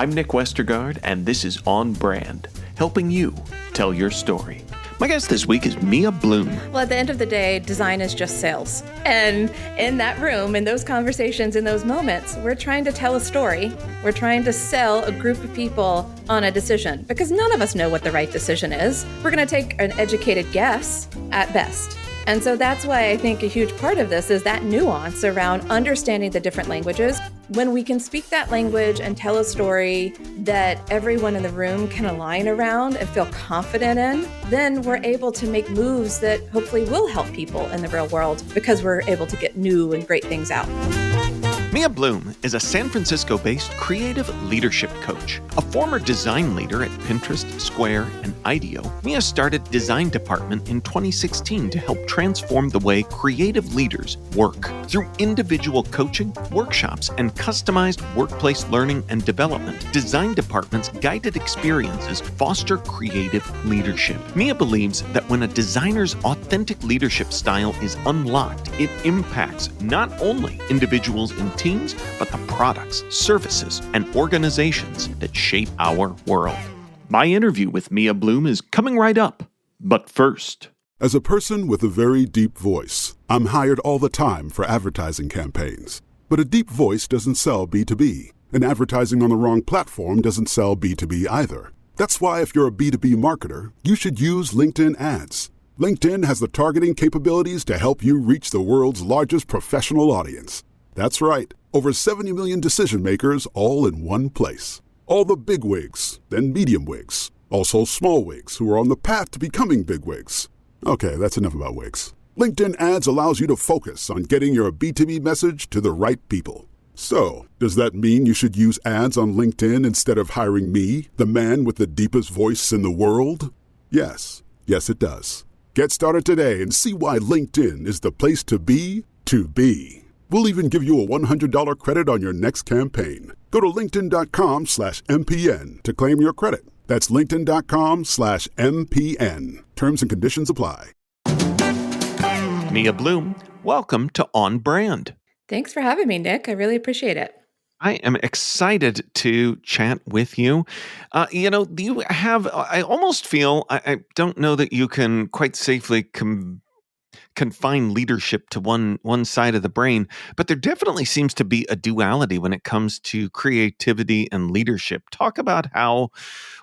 I'm Nick Westergaard, and this is On Brand, helping you tell your story. My guest this week is Mia Blume. Well, at the end of the day, design is just sales. And in that room, in those conversations, in those moments, we're trying to tell a story. We're trying to sell a group of people on a decision because none of us know what the right decision is. We're going to take an educated guess at best. And so that's why I think a huge part of this is that nuance around understanding the different languages. When we can speak that language and tell a story that everyone in the room can align around and feel confident in, then we're able to make moves that hopefully will help people in the real world because we're able to get new and great things out. Mia Blume is a San Francisco-based creative leadership coach. A former design leader at Pinterest, Square, and IDEO, Mia started Design Department in 2016 to help transform the way creative leaders work. Through individual coaching, workshops, and customized workplace learning and development, Design Department's guided experiences foster creative leadership. Mia believes that when a designer's authentic leadership style is unlocked, it impacts not only individuals in teams, but the products, services, and organizations that shape our world. My interview with Mia Blume is coming right up. But first, as a person with a very deep voice, I'm hired all the time for advertising campaigns. But a deep voice doesn't sell B2B, and advertising on the wrong platform doesn't sell B2B either. That's why if you're a B2B marketer, you should use LinkedIn ads. LinkedIn has the targeting capabilities to help you reach the world's largest professional audience. That's right, over 70 million decision makers all in one place. All the big wigs, then medium wigs, also small wigs who are on the path to becoming big wigs. Okay, that's enough about wigs. LinkedIn ads allows you to focus on getting your B2B message to the right people. So, does that mean you should use ads on LinkedIn instead of hiring me, the man with the deepest voice in the world? Yes, it does. Get started today and see why LinkedIn is the place to be to be. We'll even give you a $100 credit on your next campaign. Go to linkedin.com/MPN to claim your credit. That's linkedin.com/MPN. Terms and conditions apply. Mia Blume, welcome to On Brand. Thanks for having me, Nick. I really appreciate it. I am excited to chat with you. You have, I almost feel, I don't know that you can quite safely confine leadership to one side of the brain, but there definitely seems to be a duality when it comes to creativity and leadership. Talk about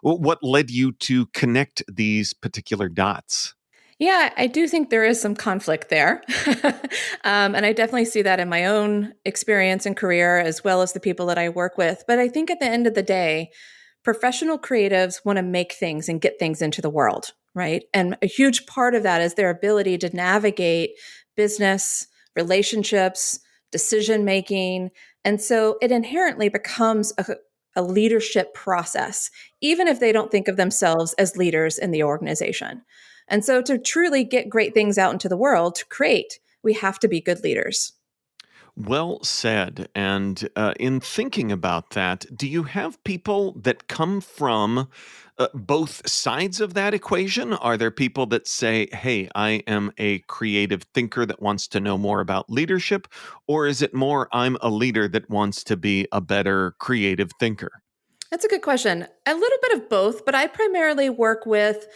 what led you to connect these particular dots. Yeah, I do think there is some conflict there. And I definitely see that in my own experience and career, as well as the people that I work with. But I think at the end of the day, professional creatives want to make things and get things into the world, right? And a huge part of that is their ability to navigate business, relationships, decision-making. And so it inherently becomes a leadership process, even if they don't think of themselves as leaders in the organization. And so to truly get great things out into the world, to create, we have to be good leaders. Well said. And in thinking about that, do you have people that come from both sides of that equation? Are there people that say, hey, I am a creative thinker that wants to know more about leadership? Or is it more, I'm a leader that wants to be a better creative thinker? That's a good question. A little bit of both, but I primarily work with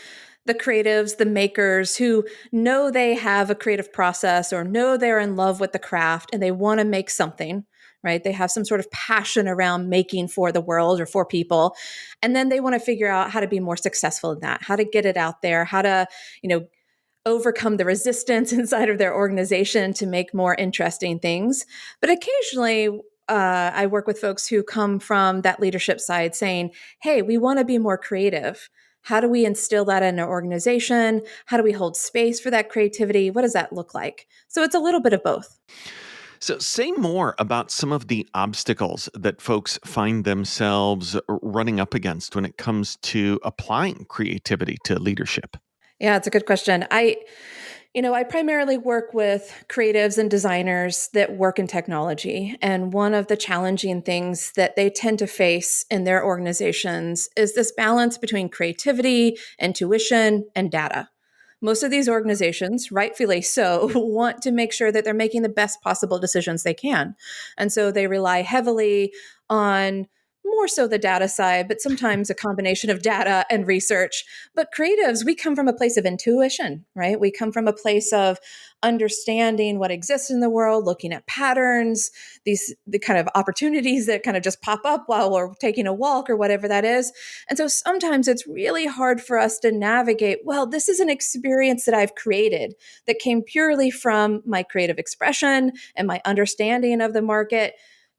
the creatives, the makers who know they have a creative process or know they're in love with the craft and they want to make something, right? They have some sort of passion around making for the world or for people. And then they want to figure out how to be more successful in that, how to get it out there, how to, overcome the resistance inside of their organization to make more interesting things. But occasionally, I work with folks who come from that leadership side saying, hey, we want to be more creative. How do we instill that in our organization? How do we hold space for that creativity? What does that look like? So it's a little bit of both. So say more about some of the obstacles that folks find themselves running up against when it comes to applying creativity to leadership. Yeah, it's a good question. I primarily work with creatives and designers that work in technology. And one of the challenging things that they tend to face in their organizations is this balance between creativity, intuition, and data. Most of these organizations, rightfully so, want to make sure that they're making the best possible decisions they can. And so they rely heavily on more so the data side, but sometimes a combination of data and research. But creatives, we come from a place of intuition, right? We come from a place of understanding what exists in the world, looking at patterns, the kind of opportunities that kind of just pop up while we're taking a walk or whatever that is. And so sometimes it's really hard for us to navigate, well, this is an experience that I've created that came purely from my creative expression and my understanding of the market,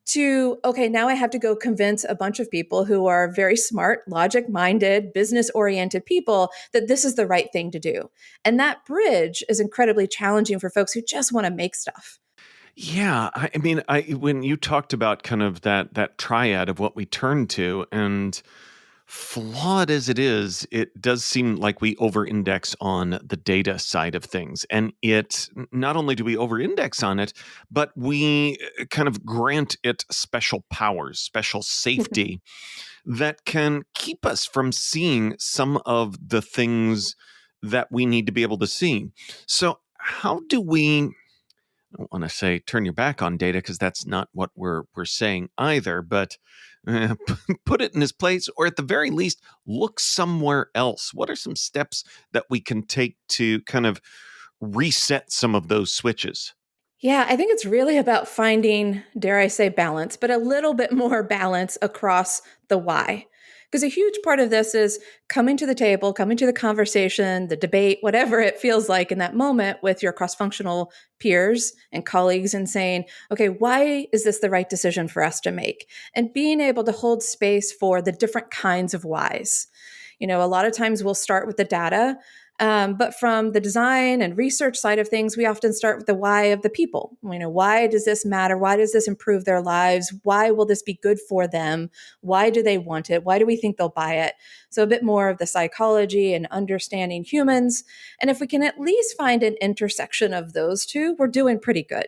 to, okay, now I have to go convince a bunch of people who are very smart, logic minded, business oriented people that this is the right thing to do. And that bridge is incredibly challenging for folks who just want to make stuff. Yeah, I mean, when you talked about kind of that triad of what we turn to, and flawed as it is, it does seem like we over-index on the data side of things. And not only do we over-index on it, but we kind of grant it special powers, special safety that can keep us from seeing some of the things that we need to be able to see. So how do we, I don't want to say turn your back on data, because that's not what we're saying either, but put it in its place, or at the very least, look somewhere else. What are some steps that we can take to kind of reset some of those switches? Yeah, I think it's really about finding, dare I say, balance, but a little bit more balance across the why. Because a huge part of this is coming to the table, coming to the conversation, the debate, whatever it feels like in that moment with your cross functional peers and colleagues, and saying, okay, why is this the right decision for us to make? And being able to hold space for the different kinds of whys. A lot of times we'll start with the data, but from the design and research side of things, we often start with the why of the people. Why does this matter? Why does this improve their lives? Why will this be good for them? Why do they want it? Why do we think they'll buy it? So a bit more of the psychology and understanding humans. And if we can at least find an intersection of those two, we're doing pretty good.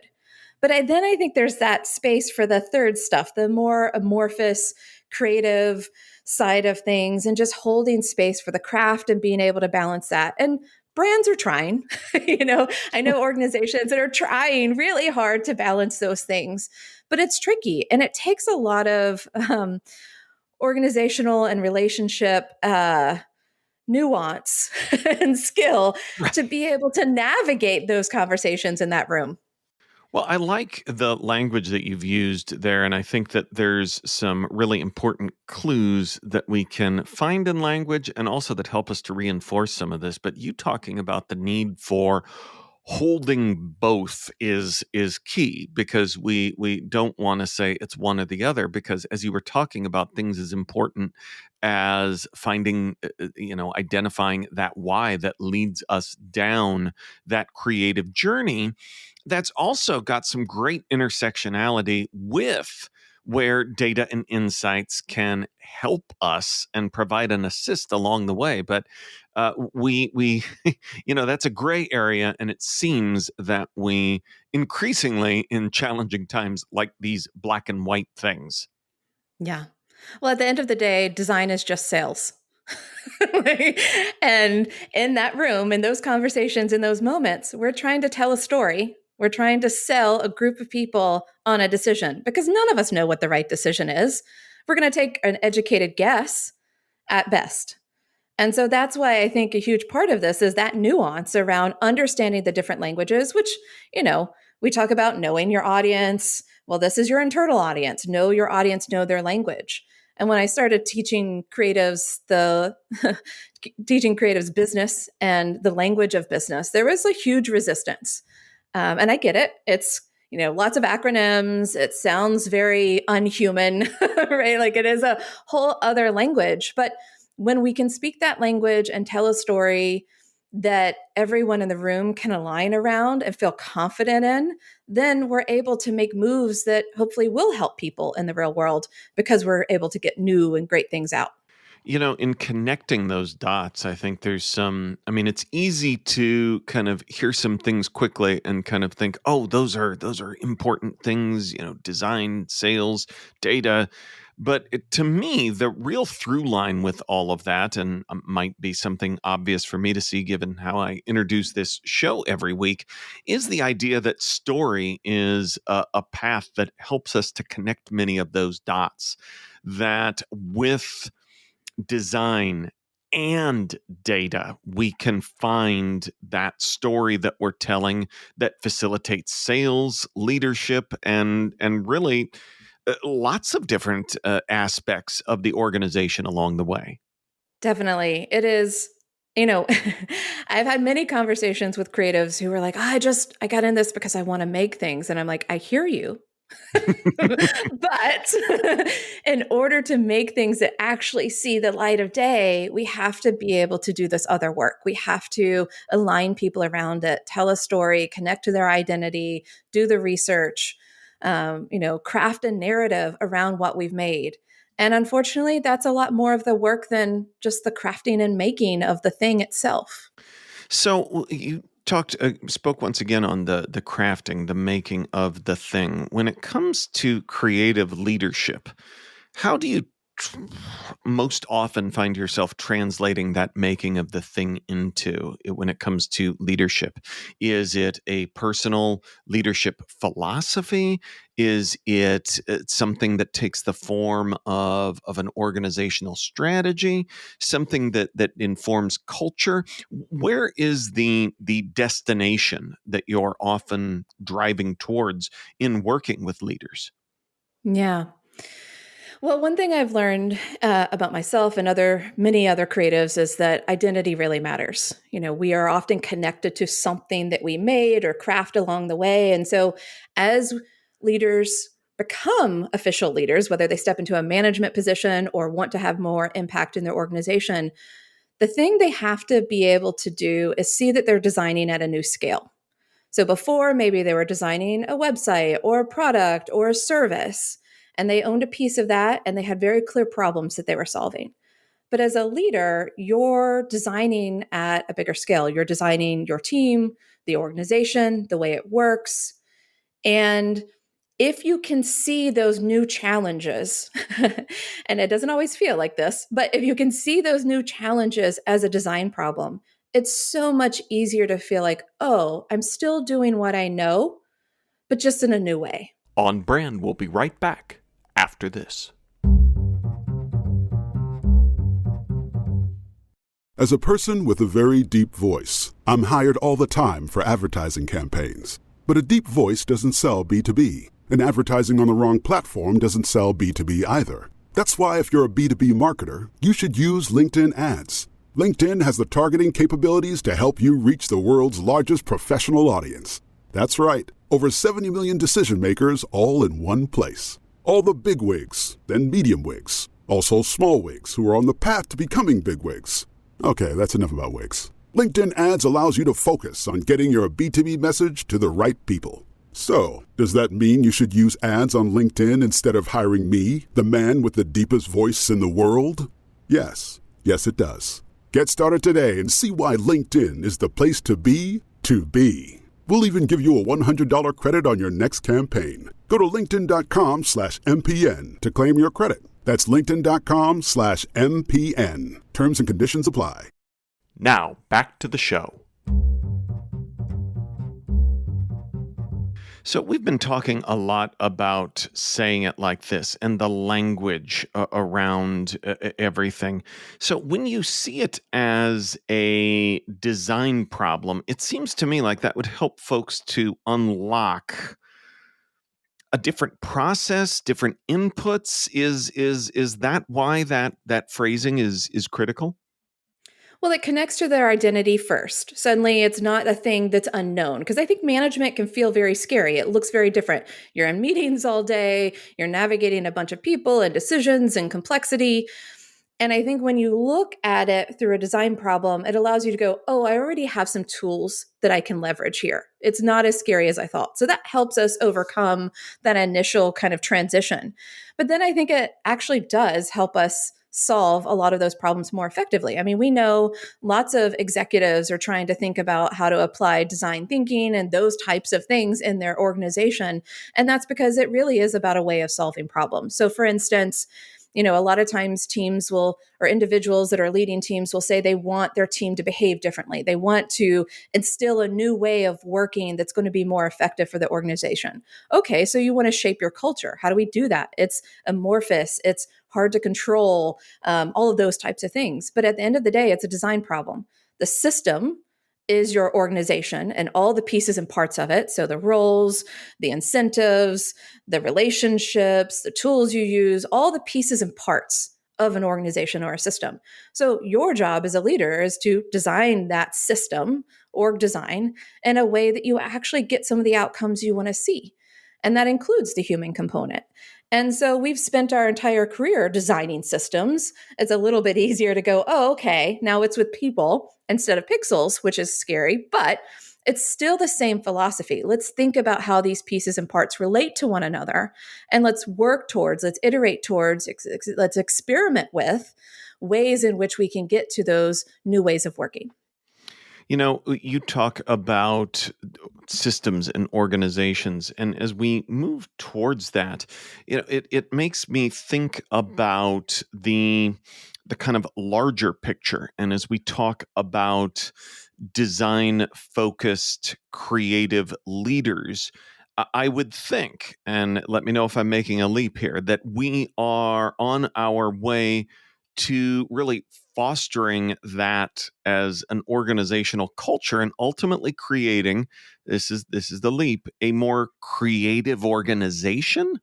But then I think there's that space for the third stuff, the more amorphous, creative side of things, and just holding space for the craft and being able to balance that. And brands are trying, I know organizations that are trying really hard to balance those things, but it's tricky. And it takes a lot of organizational and relationship nuance and skill to Right. be able to navigate those conversations in that room. Well, I like the language that you've used there, and I think that there's some really important clues that we can find in language and also that help us to reinforce some of this. But you talking about the need for holding both is key, because we don't want to say it's one or the other, because as you were talking about things as important as finding identifying that why that leads us down that creative journey, that's also got some great intersectionality with where data and insights can help us and provide an assist along the way. But we that's a gray area, and it seems that we increasingly in challenging times like these black and white things. Yeah. Well, at the end of the day, design is just sales. Like, and in that room, in those conversations, in those moments, we're trying to tell a story. We're trying to sell a group of people on a decision, because none of us know what the right decision is. We're going to take an educated guess at best. And so that's why I think a huge part of this is that nuance around understanding the different languages, which, we talk about knowing your audience. Well, this is your internal audience. Know your audience, know their language. And when I started teaching creatives teaching creatives business and the language of business, there was a huge resistance. And I get it. It's, lots of acronyms. It sounds very unhuman, right? Like it is a whole other language. But when we can speak that language and tell a story that everyone in the room can align around and feel confident in, then we're able to make moves that hopefully will help people in the real world, because we're able to get new and great things out. In connecting those dots, I think I mean, it's easy to kind of hear some things quickly and kind of think, oh, those are important things, design, sales, data. But to me, the real through line with all of that, and might be something obvious for me to see given how I introduce this show every week, is the idea that story is a path that helps us to connect many of those dots. That with design and data, we can find that story that we're telling that facilitates sales, leadership, and really lots of different aspects of the organization along the way. Definitely. It is, you know, I've had many conversations with creatives who were like, I got in this because I want to make things. And I'm like, I hear you. But in order to make things that actually see the light of day, we have to be able to do this other work. We have to align people around it, tell a story, connect to their identity, do the research, craft a narrative around what we've made. And unfortunately, that's a lot more of the work than just the crafting and making of the thing itself. So you spoke once again on the crafting, the making of the thing. When it comes to creative leadership, how do you most often find yourself translating that making of the thing into when it comes to leadership? Is it a personal leadership philosophy? Is it something that takes the form of an organizational strategy, something that informs culture? Where is the destination that you're often driving towards in working with leaders? Yeah. Well, one thing I've learned about myself and many other creatives is that identity really matters. We are often connected to something that we made or craft along the way. And so as leaders become official leaders, whether they step into a management position or want to have more impact in their organization, the thing they have to be able to do is see that they're designing at a new scale. So before, maybe they were designing a website or a product or a service, and they owned a piece of that and they had very clear problems that they were solving. But as a leader, you're designing at a bigger scale. You're designing your team, the organization, the way it works. And if you can see those new challenges, and it doesn't always feel like this, but if you can see those new challenges as a design problem, it's so much easier to feel like, oh, I'm still doing what I know, but just in a new way. On Brand will be right back after this. As a person with a very deep voice, I'm hired all the time for advertising campaigns. But a deep voice doesn't sell B2B, and advertising on the wrong platform doesn't sell B2B either. That's why if you're a B2B marketer, you should use LinkedIn ads. LinkedIn has the targeting capabilities to help you reach the world's largest professional audience. That's right, over 70 million decision makers all in one place. All the big wigs, then medium wigs, also small wigs who are on the path to becoming big wigs. Okay, that's enough about wigs. LinkedIn ads allows you to focus on getting your B2B message to the right people. So, does that mean you should use ads on LinkedIn instead of hiring me, the man with the deepest voice in the world? Yes. Yes, it does. Get started today and see why LinkedIn is the place to be to be. We'll even give you a $100 credit on your next campaign. Go to linkedin.com/MPN to claim your credit. That's linkedin.com/MPN. Terms and conditions apply. Now, back to the show. So we've been talking a lot about saying it like this and the language around everything. So when you see it as a design problem, it seems to me like that would help folks to unlock a different process, different inputs. Is that why that phrasing is critical? Well, it connects to their identity first. Suddenly, it's not a thing that's unknown. Because I think management can feel very scary. It looks very different. You're in meetings all day, you're navigating a bunch of people and decisions and complexity. And I think when you look at it through a design problem, it allows you to go, oh, I already have some tools that I can leverage here. It's not as scary as I thought. So that helps us overcome that initial kind of transition. But then I think it actually does help us solve a lot of those problems more effectively. I mean, we know lots of executives are trying to think about how to apply design thinking and those types of things in their organization. And that's because it really is about a way of solving problems. So, for instance, a lot of times teams will, or individuals that are leading teams will say they want their team to behave differently. They want to instill a new way of working that's going to be more effective for the organization. Okay, so you want to shape your culture. How do we do that? It's amorphous, it's hard to control, all of those types of things. But at the end of the day, it's a design problem. The system is your organization and all the pieces and parts of it. So the roles, the incentives, the relationships, the tools you use, all the pieces and parts of an organization or a system. So your job as a leader is to design that system, org design, in a way that you actually get some of the outcomes you want to see. And that includes the human component. And so we've spent our entire career designing systems. It's a little bit easier to go, oh, okay, now it's with people instead of pixels, which is scary, but it's still the same philosophy. Let's think about how these pieces and parts relate to one another, and let's work towards, let's iterate towards, let's experiment with ways in which we can get to those new ways of working. You talk about systems and organizations, and as we move towards that, it makes me think about the kind of larger picture. And as we talk about design-focused creative leaders, I would think, and let me know if I'm making a leap here, that we are on our way to really fostering that as an organizational culture and ultimately creating, this is the leap, a more creative organization.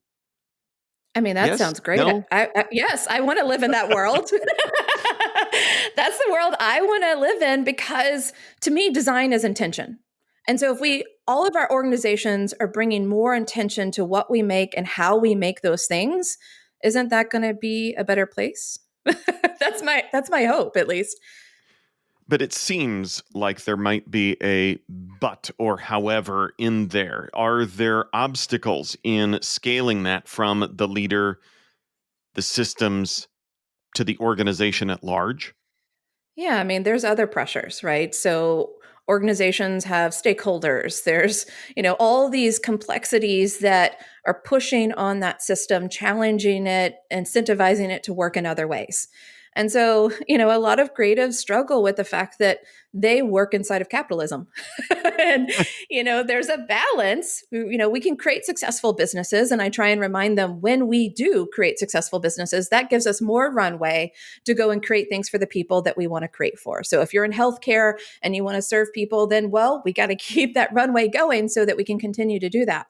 I mean, that Yes? sounds great. No? Yes, I want to live in that world. That's the world I want to live in, because to me, design is intention. And so if all of our organizations are bringing more intention to what we make and how we make those things, isn't that going to be a better place? That's my hope, at least. But it seems like there might be a but or however in there. Are there obstacles in scaling that from the leader, the systems, to the organization at large? Yeah, I mean, there's other pressures, right? So organizations have stakeholders. There's, all these complexities that are pushing on that system, challenging it, incentivizing it to work in other ways. And so, a lot of creatives struggle with the fact that they work inside of capitalism. And, there's a balance. We can create successful businesses. And I try and remind them, when we do create successful businesses, that gives us more runway to go and create things for the people that we want to create for. So if you're in healthcare and you want to serve people, then, well, we got to keep that runway going so that we can continue to do that.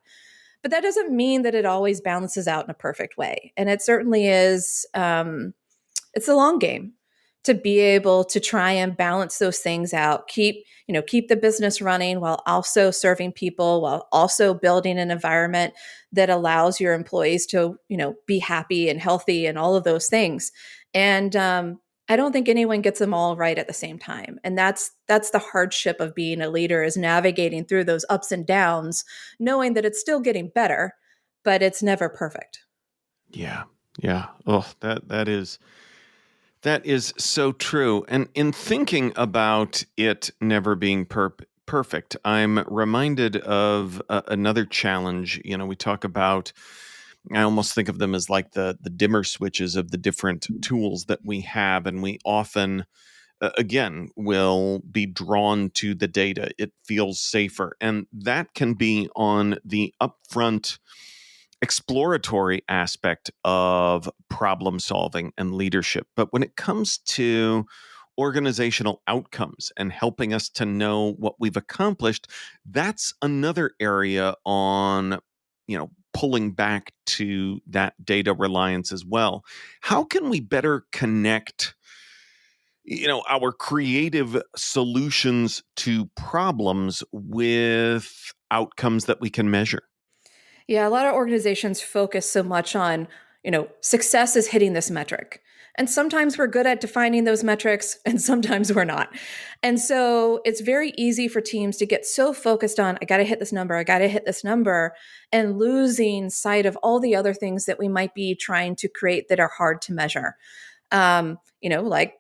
But that doesn't mean that it always balances out in a perfect way. And it certainly is, it's a long game to be able to try and balance those things out, keep the business running while also serving people, while also building an environment that allows your employees to, be happy and healthy and all of those things. And I don't think anyone gets them all right at the same time. And that's the hardship of being a leader, is navigating through those ups and downs, knowing that it's still getting better, but it's never perfect. Yeah. Yeah. Oh, that is so true. And in thinking about it never being perfect, I'm reminded of another challenge. We talk about, I almost think of them as like the dimmer switches of the different tools that we have. And we often, again, will be drawn to the data. It feels safer. And that can be on the upfront exploratory aspect of problem solving and leadership. But when it comes to organizational outcomes and helping us to know what we've accomplished, that's another area on, pulling back to that data reliance as well. How can we better connect, our creative solutions to problems with outcomes that we can measure? Yeah, a lot of organizations focus so much on, success is hitting this metric. And sometimes we're good at defining those metrics and sometimes we're not. And so it's very easy for teams to get so focused on, I got to hit this number, I got to hit this number, and losing sight of all the other things that we might be trying to create that are hard to measure. Like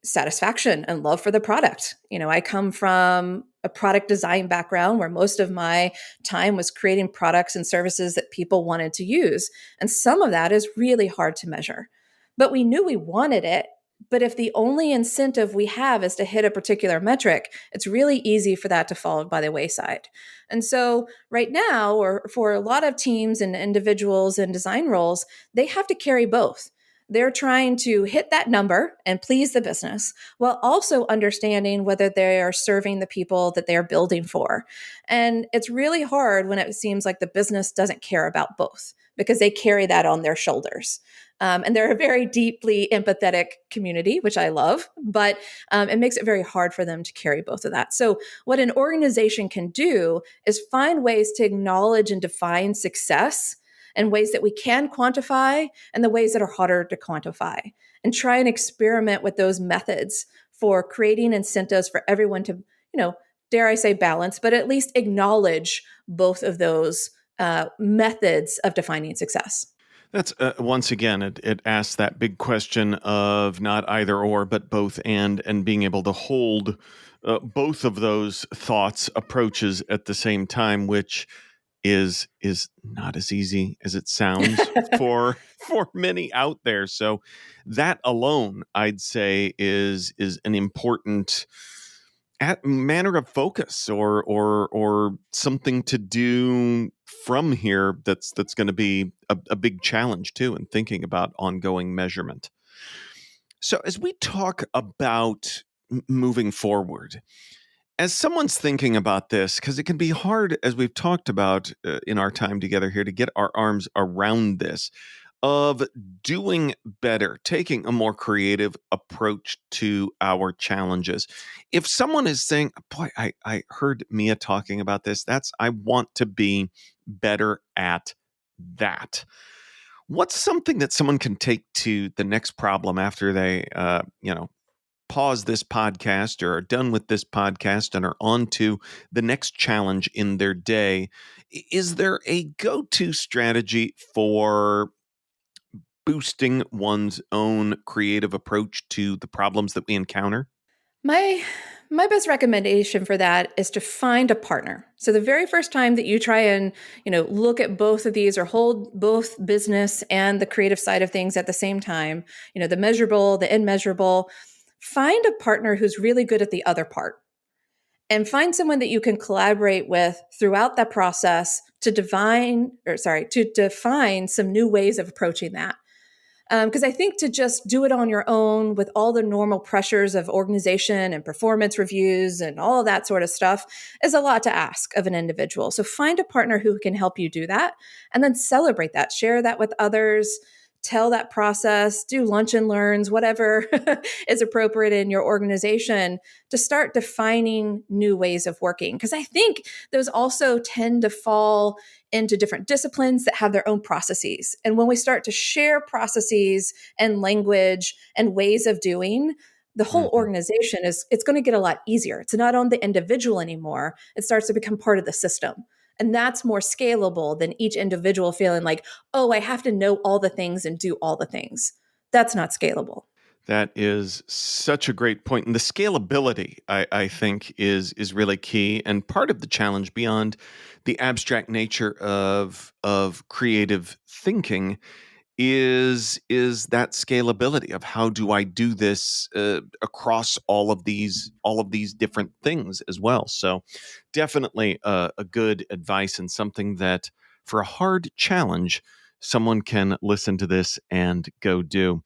satisfaction and love for the product. I come from a product design background where most of my time was creating products and services that people wanted to use. And some of that is really hard to measure. But we knew we wanted it. But if the only incentive we have is to hit a particular metric, it's really easy for that to fall by the wayside. And so, right now, or for a lot of teams and individuals in design roles, they have to carry both. They're trying to hit that number and please the business while also understanding whether they are serving the people that they are building for. And it's really hard when it seems like the business doesn't care about both because they carry that on their shoulders. And they're a very deeply empathetic community, which I love, but it makes it very hard for them to carry both of that. So, what an organization can do is find ways to acknowledge and define success and ways that we can quantify and the ways that are harder to quantify, and try and experiment with those methods for creating incentives for everyone to, dare I say balance, but at least acknowledge both of those methods of defining success. That's once again, it asks that big question of not either or, but both and being able to hold both of those thoughts, approaches at the same time, which is not as easy as it sounds for many out there. So that alone, I'd say, is an important manner of focus or something to do from here that's going to be a big challenge too in thinking about ongoing measurement. So as we talk about moving forward, as someone's thinking about this, because it can be hard, as we've talked about in our time together here, to get our arms around this, of doing better, taking a more creative approach to our challenges. If someone is saying, boy, I heard Mia talking about this, I want to be better at that. What's something that someone can take to the next problem after they, pause this podcast or are done with this podcast and are on to the next challenge in their day? Is there a go-to strategy for boosting one's own creative approach to the problems that we encounter? My best recommendation for that is to find a partner. So the very first time that you try and, look at both of these or hold both business and the creative side of things at the same time, the measurable, the immeasurable, find a partner who's really good at the other part. And find someone that you can collaborate with throughout that process to define some new ways of approaching that. Because I think to just do it on your own with all the normal pressures of organization and performance reviews and all of that sort of stuff is a lot to ask of an individual. So find a partner who can help you do that and then celebrate that, share that with others, tell that process, do lunch and learns, whatever is appropriate in your organization to start defining new ways of working. Because I think those also tend to fall into different disciplines that have their own processes. And when we start to share processes and language and ways of doing, the whole organization it's going to get a lot easier. It's not on the individual anymore. It starts to become part of the system. And that's more scalable than each individual feeling like, oh, I have to know all the things and do all the things. That's not scalable. That is such a great point. And the scalability, I think, is really key. And part of the challenge beyond the abstract nature of creative thinking is that scalability of how do I do this across all of these different things as well. So definitely a good advice and something that for a hard challenge, someone can listen to this and go do.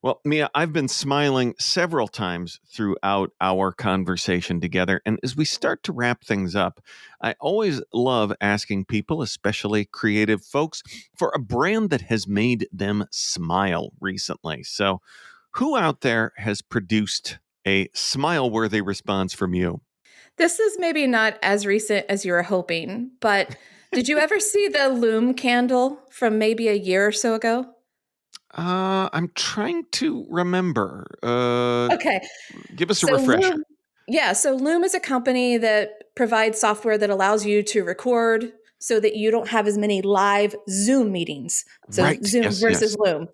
Well, Mia, I've been smiling several times throughout our conversation together. And as we start to wrap things up, I always love asking people, especially creative folks, for a brand that has made them smile recently. So who out there has produced a smile-worthy response from you? This is maybe not as recent as you were hoping, but did you ever see the Loom Candle from maybe a year or so ago? I'm trying to remember. Okay. Give us a So refresher. Loom is a company that provides software that allows you to record so that you don't have as many live Zoom meetings. So Right. Zoom Yes, versus yes. Loom.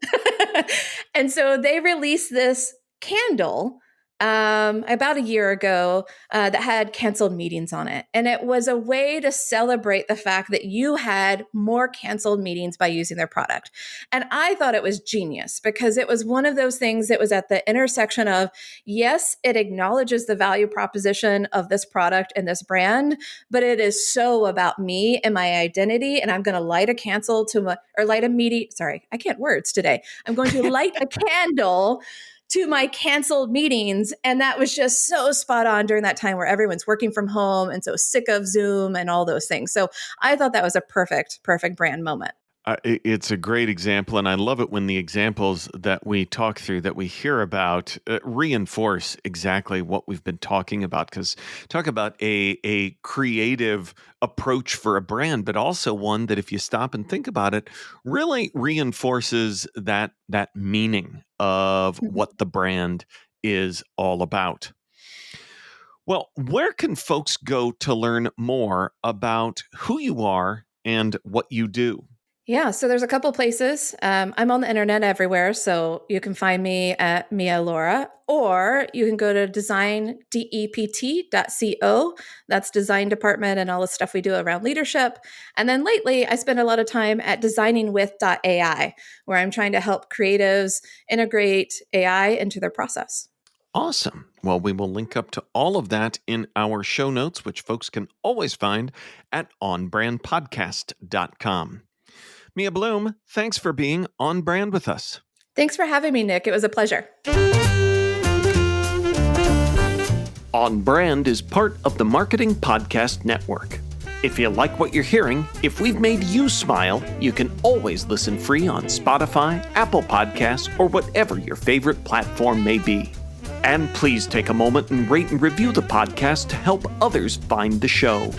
And so they released this candle about a year ago that had canceled meetings on it. And it was a way to celebrate the fact that you had more canceled meetings by using their product. And I thought it was genius because it was one of those things that was at the intersection of, yes, it acknowledges the value proposition of this product and this brand, but it is so about me and my identity. And I'm going to light a cancel to my, or light a meeting. Sorry, I can't words today. I'm going to light a candle to my canceled meetings. And that was just so spot on during that time where everyone's working from home and so sick of Zoom and all those things. So I thought that was a perfect brand moment. It's a great example, and I love it when the examples that we talk through, that we hear about, reinforce exactly what we've been talking about. Because talk about a creative approach for a brand, but also one that, if you stop and think about it, really reinforces that meaning of what the brand is all about. Well, where can folks go to learn more about who you are and what you do? Yeah, so there's a couple places. I'm on the internet everywhere, so you can find me at Mia Laura, or you can go to design-dept.co. That's design department and all the stuff we do around leadership. And then lately, I spend a lot of time at designingwith.ai, where I'm trying to help creatives integrate AI into their process. Awesome. Well, we will link up to all of that in our show notes, which folks can always find at onbrandpodcast.com. Mia Blume, thanks for being on brand with us. Thanks for having me, Nick. It was a pleasure. On Brand is part of the Marketing Podcast Network. If you like what you're hearing, if we've made you smile, you can always listen free on Spotify, Apple Podcasts, or whatever your favorite platform may be. And please take a moment and rate and review the podcast to help others find the show.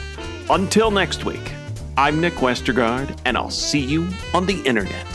Until next week, I'm Nick Westergaard, and I'll see you on the internet.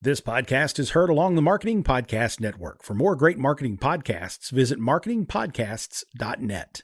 This podcast is heard along the Marketing Podcast Network. For more great marketing podcasts, visit marketingpodcasts.net.